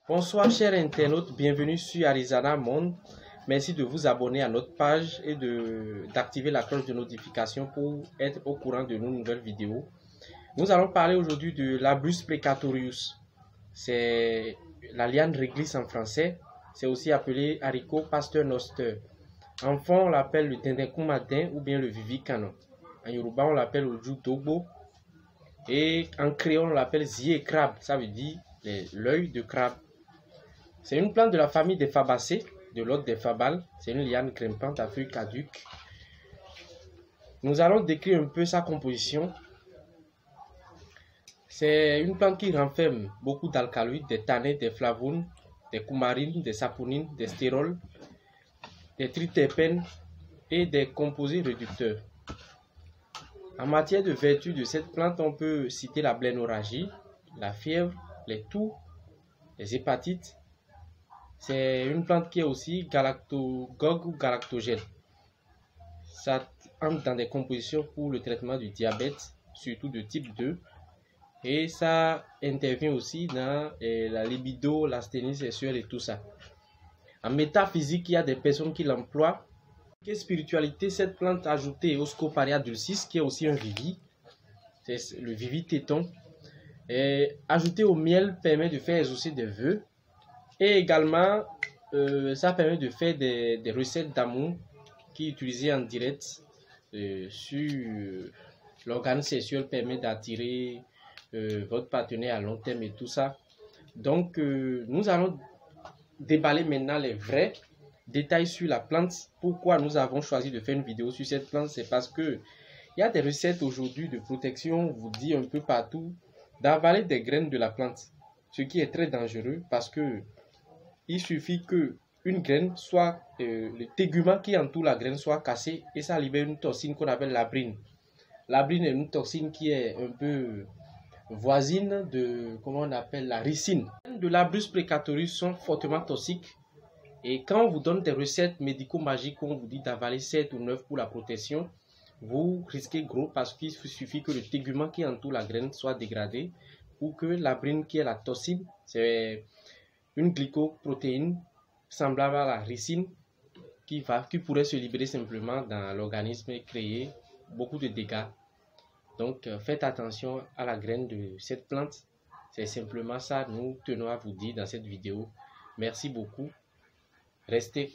Bonsoir chers internautes, bienvenue sur Arizona Monde. Merci de vous abonner à notre page et d'activer la cloche de notification pour être au courant de nos nouvelles vidéos. Nous allons parler aujourd'hui de l'Abrus precatorius. C'est la liane réglisse en français. C'est aussi appelé haricot paternoster. En fond, on l'appelle le dindincomadin ou bien le vivicanon. En Yoruba, on l'appelle le dogbo. Et en créole, on l'appelle zie crabe. Ça veut dire l'œil de crabe. C'est une plante de la famille des Fabacées, de l'ordre des Fabales. C'est une liane grimpante à feuilles caduques. Nous allons décrire un peu sa composition. C'est une plante qui renferme beaucoup d'alcaloïdes, des tannins, des flavones, des coumarines, des saponines, des stérols, des triterpènes et des composés réducteurs. En matière de vertu de cette plante, on peut citer la blénorragie, la fièvre, les toux, les hépatites. C'est une plante qui est aussi galactogogue ou galactogène. Ça entre dans des compositions pour le traitement du diabète, surtout de type 2. Et ça intervient aussi dans la libido, l'asthénie sexuelle et tout ça. En métaphysique, il y a des personnes qui l'emploient. Quelle spiritualité, cette plante ajoutée au Scoparia dulcis, qui est aussi un vivi, c'est le vivi téton, ajoutée au miel permet de faire exaucer des vœux. Et également, ça permet de faire des recettes d'amour qui, utilisées en direct sur l'organe sexuel, permet d'attirer votre partenaire à long terme et tout ça. Donc, nous allons déballer maintenant les vrais détails sur la plante. Pourquoi nous avons choisi de faire une vidéo sur cette plante? C'est parce que il y a des recettes aujourd'hui de protection, on vous dit un peu partout, d'avaler des graines de la plante. Ce qui est très dangereux parce que il suffit que une graine soit, le tégument qui entoure la graine soit cassé et ça libère une toxine qu'on appelle l'abrine. L'abrine est une toxine qui est un peu voisine de, comment on appelle, la ricine. Les graines de l'Abrus precatorius sont fortement toxiques et quand on vous donne des recettes médico-magiques, on vous dit d'avaler 7 ou 9 pour la protection, vous risquez gros parce qu'il suffit que le tégument qui entoure la graine soit dégradé ou que l'abrine qui est la toxine, c'est une glycoprotéine semblable à la ricine qui pourrait se libérer simplement dans l'organisme et créer beaucoup de dégâts. Donc faites attention à la graine de cette plante. C'est simplement ça nous tenons à vous dire dans cette vidéo. Merci beaucoup. Restez